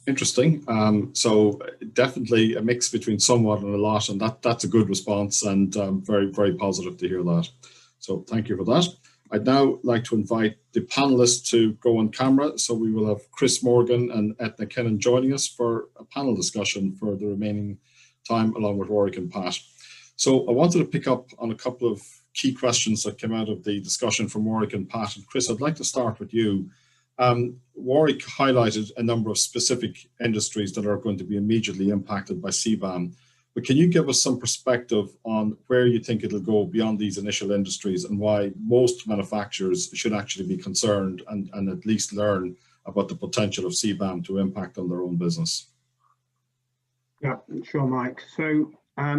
Interesting. So definitely a mix between somewhat and a lot, and that's a good response, and very, very positive to hear that. So thank you for that. I'd now like to invite the panelists to go on camera. So we will have Chris Morgan and Etna Kennan joining us for a panel discussion for the remaining time, along with Warwick and Pat. So I wanted to pick up on a couple of key questions that came out of the discussion from Warwick and Pat. And Chris, I'd like to start with you. Warwick highlighted a number of specific industries that are going to be immediately impacted by CBAM. But can you give us some perspective on where you think it'll go beyond these initial industries, and why most manufacturers should actually be concerned and at least learn about the potential of CBAM to impact on their own business? Yeah, sure, Mike. So I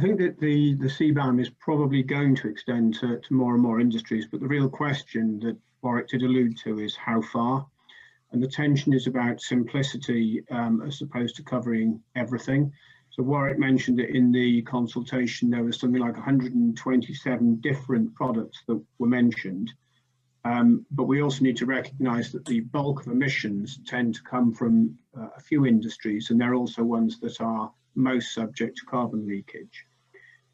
think that the CBAM is probably going to extend to more and more industries, but the real question that Warwick did allude to is how far. And the tension is about simplicity as opposed to covering everything. So Warwick mentioned that in the consultation there was something like 127 different products that were mentioned. But we also need to recognise that the bulk of emissions tend to come from a few industries, and they're also ones that are most subject to carbon leakage.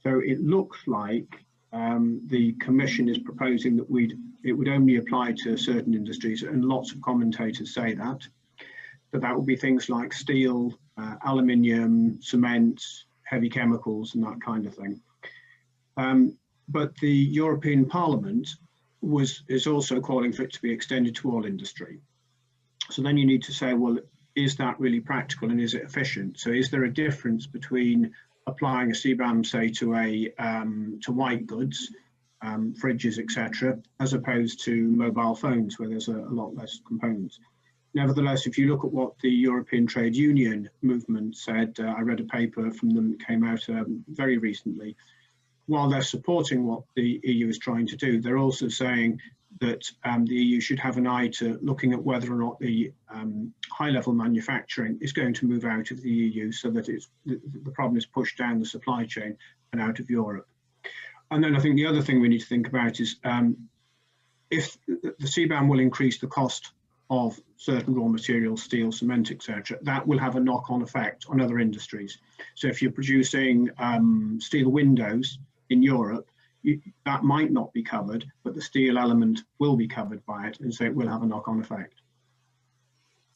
So it looks like the Commission is proposing that it would only apply to certain industries, and lots of commentators say that. But that would be things like steel, aluminium, cement, heavy chemicals, and that kind of thing. But the European Parliament is also calling for it to be extended to all industry. So then you need to say, well, is that really practical and is it efficient? So is there a difference between applying a CBAM, say, to white goods, fridges, etc., as opposed to mobile phones, where there's a lot less components? Nevertheless, if you look at what the European Trade Union movement said, I read a paper from them that came out very recently. While they're supporting what the EU is trying to do, they're also saying that the EU should have an eye to looking at whether or not the high-level manufacturing is going to move out of the EU, so that the problem is pushed down the supply chain and out of Europe. And then I think the other thing we need to think about is if the CBAM will increase the cost of certain raw materials, steel, cement, etc., that will have a knock-on effect on other industries. So if you're producing steel windows in Europe, that might not be covered, but the steel element will be covered by it, and so it will have a knock-on effect.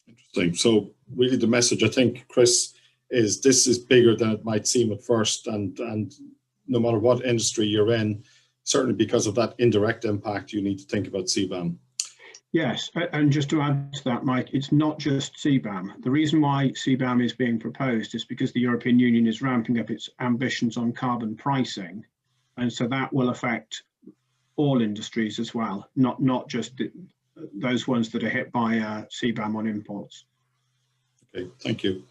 Interesting. So really the message, I think, Chris, is this is bigger than it might seem at first, and no matter what industry you're in, certainly because of that indirect impact, you need to think about CBAM. Yes, and just to add to that, Mike, it's not just CBAM. The reason why CBAM is being proposed is because the European Union is ramping up its ambitions on carbon pricing, and so that will affect all industries as well, not just those ones that are hit by CBAM on imports. Okay, thank you.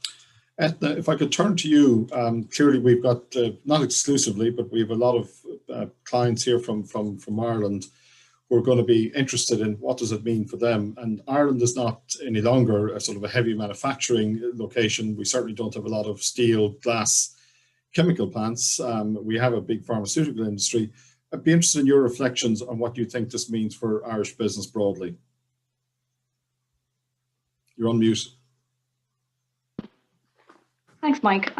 Etna, if I could turn to you, clearly we've got, not exclusively, but we have a lot of clients here from Ireland who are going to be interested in what does it mean for them. And Ireland is not any longer a sort of a heavy manufacturing location. We certainly don't have a lot of steel, glass, chemical plants. We have a big pharmaceutical industry. I'd be interested in your reflections on what you think this means for Irish business broadly. You're on mute. Thanks, Mike.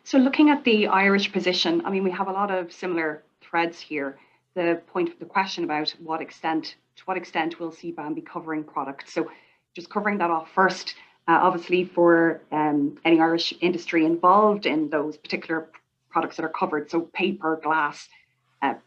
So looking at the Irish position, I mean, we have a lot of similar threads here. The point of the question about to what extent will CBAM be covering products? So just covering that off first, obviously for any Irish industry involved in those particular products that are covered, so paper, glass,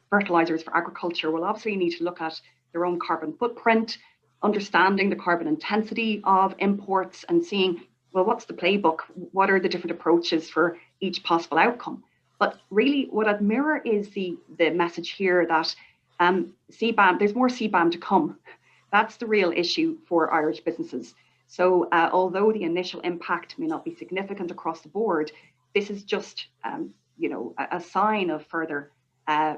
fertilizers for agriculture, will obviously need to look at their own carbon footprint, understanding the carbon intensity of imports and seeing, well, what's the playbook? What are the different approaches for each possible outcome? But really what I'd mirror is the message here that CBAM, there's more CBAM to come. That's the real issue for Irish businesses. So although the initial impact may not be significant across the board, this is just a sign of further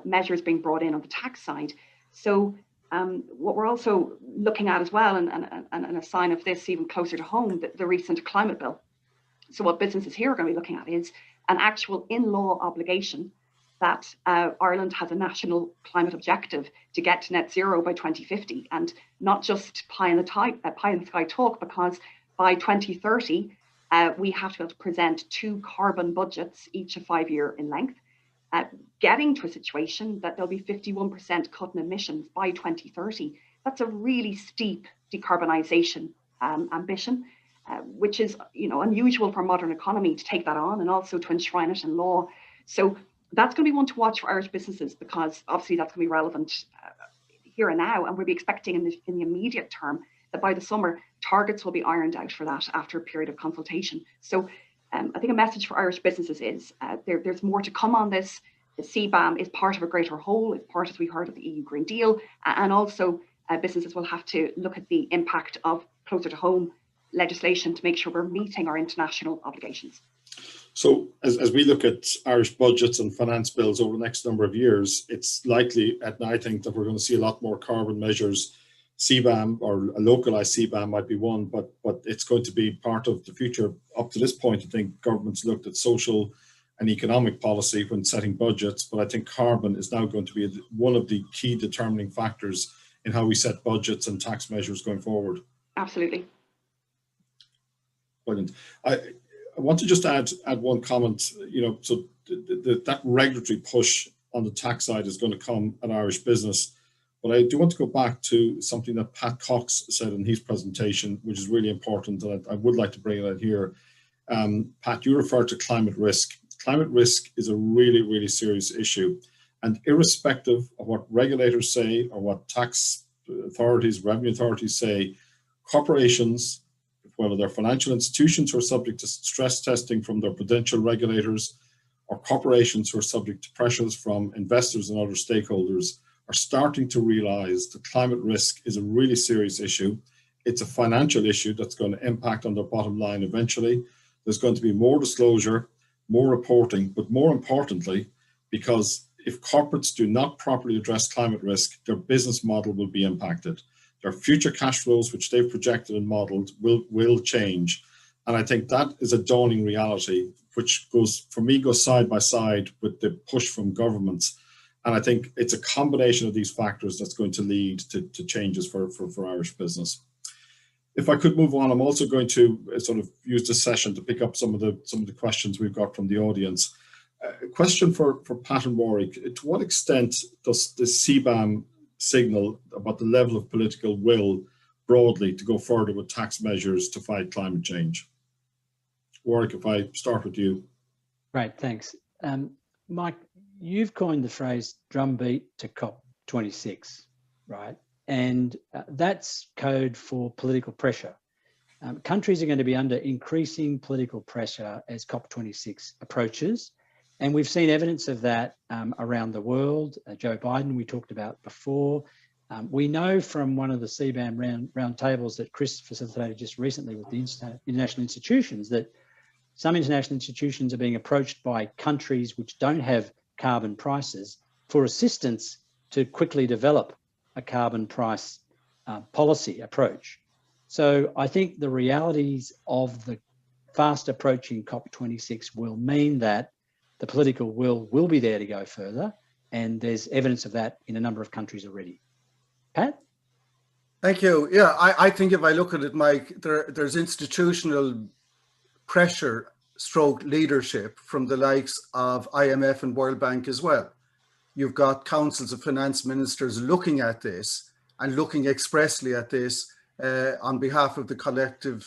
measures being brought in on the tax side. So what we're also looking at as well, and a sign of this even closer to home, the recent climate bill. So what businesses here are going to be looking at is an actual in-law obligation that Ireland has a national climate objective to get to net zero by 2050, and not just pie in the sky talk, because by 2030 we have to be able to present 2 carbon budgets, each a 5-year in length, getting to a situation that there'll be 51% cut in emissions by 2030. That's a really steep decarbonisation ambition, which is unusual for a modern economy to take that on, and also to enshrine it in law. So that's going to be one to watch for Irish businesses, because obviously that's going to be relevant here and now, and we'll be expecting in the immediate term that by the summer targets will be ironed out for that after a period of consultation. So I think a message for Irish businesses is there's more to come on this. The CBAM is part of a greater whole. It's part, as we heard, of the EU Green Deal, and also businesses will have to look at the impact of closer to home legislation to make sure we're meeting our international obligations. So as we look at Irish budgets and finance bills over the next number of years, it's likely, I think, that we're going to see a lot more carbon measures. CBAM, or a localized CBAM, might be one, but it's going to be part of the future. Up to this point, I think governments looked at social and economic policy when setting budgets, but I think carbon is now going to be one of the key determining factors in how we set budgets and tax measures going forward. Absolutely. Brilliant. I want to just add one comment. So that regulatory push on the tax side is going to come at Irish business. But I do want to go back to something that Pat Cox said in his presentation, which is really important, and I would like to bring it out here. Pat, you referred to climate risk. Climate risk is a really, really serious issue. And irrespective of what regulators say or what tax authorities, revenue authorities say, corporations, whether they're financial institutions who are subject to stress testing from their prudential regulators, or corporations who are subject to pressures from investors and other stakeholders, are starting to realize that climate risk is a really serious issue. It's a financial issue that's going to impact on their bottom line eventually. There's going to be more disclosure, more reporting, but more importantly, because if corporates do not properly address climate risk, their business model will be impacted. Their future cash flows, which they've projected and modeled, will change. And I think that is a dawning reality, which goes side by side with the push from governments. And I think it's a combination of these factors that's going to lead to changes for Irish business. If I could move on, I'm also going to sort of use this session to pick up some of the questions we've got from the audience. A question for Pat and Warwick: to what extent does the CBAM signal about the level of political will broadly to go further with tax measures to fight climate change? Warwick, if I start with you. Great, thanks. Mike, you've coined the phrase drumbeat to COP26, right? And that's code for political pressure. Countries are going to be under increasing political pressure as COP26 approaches. And we've seen evidence of that around the world. Joe Biden, we talked about before. We know from one of the CBAM roundtables that Chris facilitated just recently with the international institutions that some international institutions are being approached by countries which don't have carbon prices for assistance to quickly develop a carbon price policy approach. So I think the realities of the fast approaching COP26 will mean that the political will be there to go further, and there's evidence of that in a number of countries already. Pat? Thank you. Yeah, I think if I look at it, Mike, there's institutional pressure stroke leadership from the likes of IMF and World Bank as well. You've got councils of finance ministers looking at this and looking expressly at this on behalf of the collective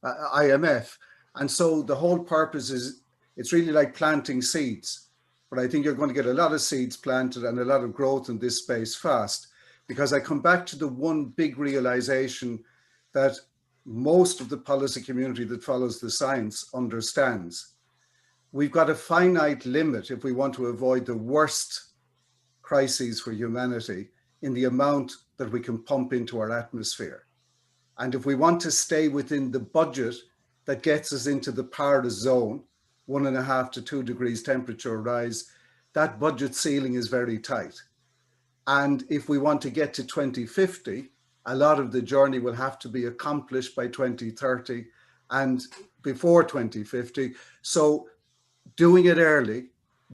IMF. And so the whole purpose is, it's really like planting seeds. But I think you're going to get a lot of seeds planted and a lot of growth in this space fast, because I come back to the one big realization that most of the policy community that follows the science understands. We've got a finite limit if we want to avoid the worst crises for humanity in the amount that we can pump into our atmosphere. And if we want to stay within the budget that gets us into the Paris zone, 1.5 to 2 degrees temperature rise, that budget ceiling is very tight. And if we want to get to 2050, a lot of the journey will have to be accomplished by 2030 and before 2050. So doing it early,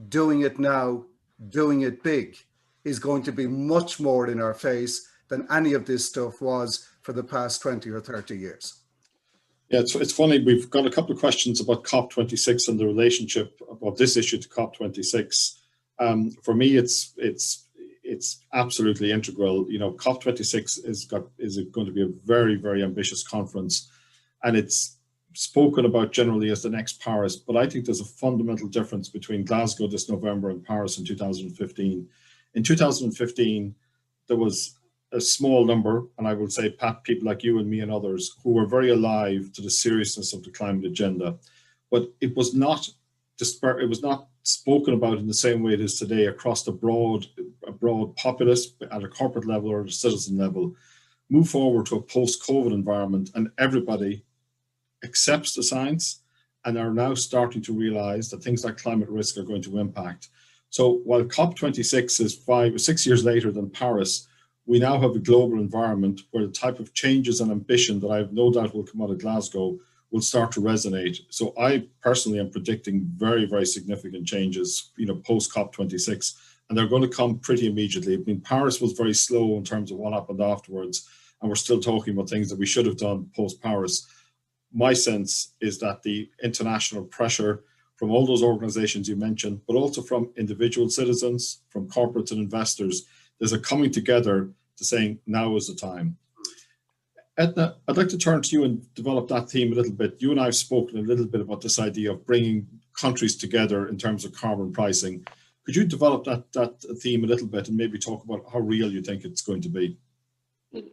doing it now, doing it big is going to be much more in our face than any of this stuff was for the past 20 or 30 years. Yeah, it's funny, we've got a couple of questions about COP26 and the relationship of this issue to COP26. For me, it's absolutely integral. You know, COP26 is going to be a very, very ambitious conference, and it's spoken about generally as the next Paris, but I think there's a fundamental difference between Glasgow this November and Paris in 2015. In 2015, there was a small number, and I would say, Pat, people like you and me and others who were very alive to the seriousness of the climate agenda, but it was not spoken about in the same way it is today across a broad populace at a corporate level or a citizen level. Move forward to a post-COVID environment, and everybody accepts the science and are now starting to realize that things like climate risk are going to impact. So while COP26 is 5 or 6 years later than Paris, we now have a global environment where the type of changes and ambition that I have no doubt will come out of Glasgow will start to resonate. So I personally am predicting very, very significant changes, you know, post COP26, and they're going to come pretty immediately. I mean, Paris was very slow in terms of what happened afterwards, and we're still talking about things that we should have done post Paris. my sense is that the international pressure from all those organizations you mentioned, but also from individual citizens, from corporates and investors, there's a coming together to saying now is the time. Edna, I'd like to turn to you and develop that theme a little bit. You and I have spoken a little bit about this idea of bringing countries together in terms of carbon pricing. Could you develop that theme a little bit and maybe talk about how real you think it's going to be?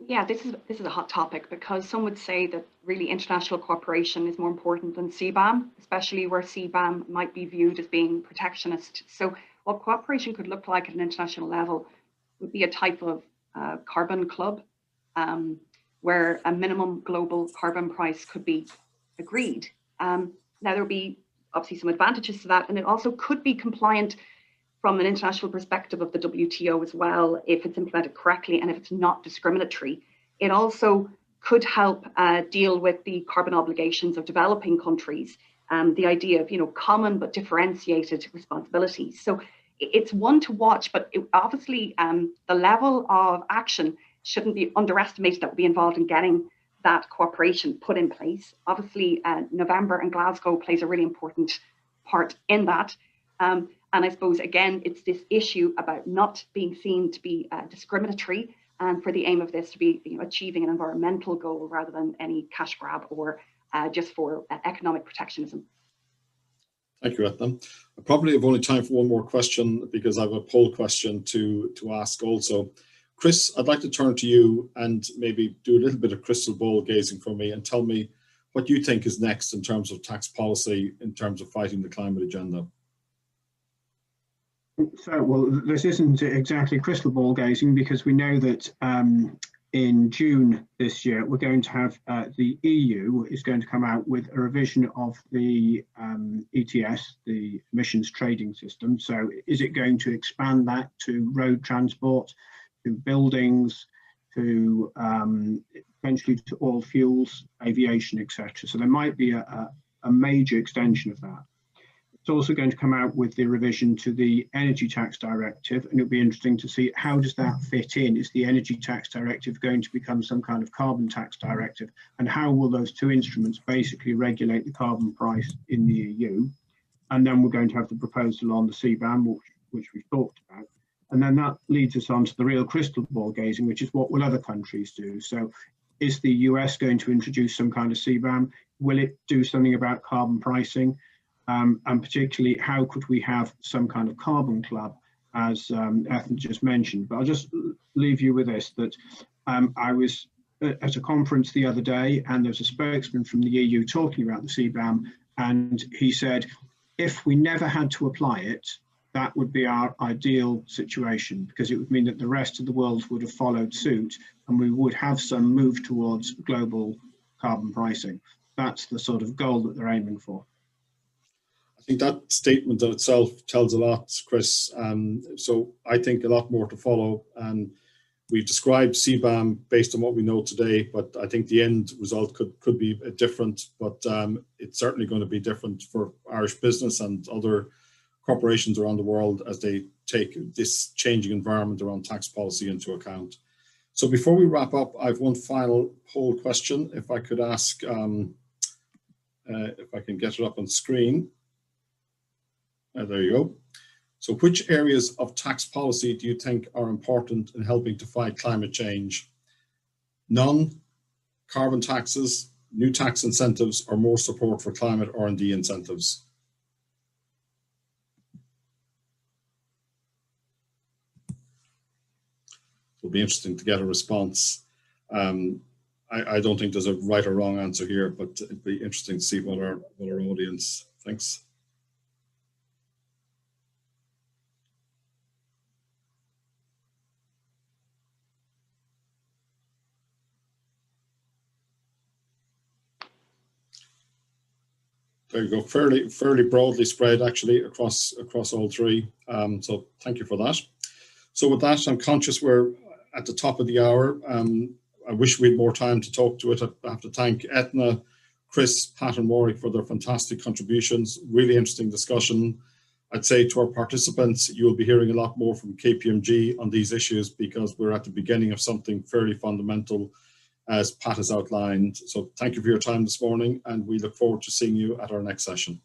Yeah, this is a hot topic, because some would say that really international cooperation is more important than CBAM, especially where CBAM might be viewed as being protectionist. So what cooperation could look like at an international level would be a type of carbon club, where a minimum global carbon price could be agreed. Now, there will be obviously some advantages to that, and it also could be compliant from an international perspective of the WTO as well, if it's implemented correctly and if it's not discriminatory. It also could help deal with the carbon obligations of developing countries, the idea of common but differentiated responsibilities. So it's one to watch, but obviously the level of action shouldn't be underestimated that would be involved in getting that cooperation put in place. Obviously, November and Glasgow plays a really important part in that. And I suppose, again, it's this issue about not being seen to be discriminatory, and for the aim of this to be achieving an environmental goal rather than any cash grab or just for economic protectionism. Thank you, Edna. I probably have only time for one more question because I have a poll question to ask also. Chris, I'd like to turn to you and maybe do a little bit of crystal ball gazing for me and tell me what you think is next in terms of tax policy, in terms of fighting the climate agenda. So, well, this isn't exactly crystal ball gazing, because we know that in June this year, we're going to have the EU is going to come out with a revision of the ETS, the emissions trading system. So is it going to expand that to road transport, to buildings, to eventually to all fuels, aviation, etc. So there might be a major extension of that. It's also going to come out with the revision to the Energy Tax Directive, and it'll be interesting to see how does that fit in. Is the Energy Tax Directive going to become some kind of carbon tax directive, and how will those two instruments basically regulate the carbon price in the EU? And then we're going to have the proposal on the CBAM, which we've talked about. And then that leads us on to the real crystal ball gazing, which is what will other countries do? So is the US going to introduce some kind of CBAM? Will it do something about carbon pricing? And particularly, how could we have some kind of carbon club, as Ethna just mentioned? But I'll just leave you with this, that I was at a conference the other day, and there was a spokesman from the EU talking about the CBAM, and he said, if we never had to apply it, that would be our ideal situation, because it would mean that the rest of the world would have followed suit, and we would have some move towards global carbon pricing. That's the sort of goal that they're aiming for. I think that statement in itself tells a lot, Chris. So I think a lot more to follow. And we've described CBAM based on what we know today, but I think the end result could be different. But it's certainly going to be different for Irish business and other corporations around the world as they take this changing environment around tax policy into account. So before we wrap up, I have one final poll question. If I could ask, if I can get it up on screen. There you go. So which areas of tax policy do you think are important in helping to fight climate change? None, carbon taxes, new tax incentives, or more support for climate R&D incentives? It'll be interesting to get a response. I don't think there's a right or wrong answer here, but it'd be interesting to see what our audience thinks. There you go, fairly broadly spread actually across all three. So thank you for that. So with that, I'm conscious we're at the top of the hour. I wish we had more time to talk to it. I have to thank Ethna, Chris, Pat and Warwick for their fantastic contributions. Really interesting discussion. I'd say to our participants, you'll be hearing a lot more from KPMG on these issues because we're at the beginning of something fairly fundamental. as Pat has outlined. So thank you for your time this morning, and we look forward to seeing you at our next session.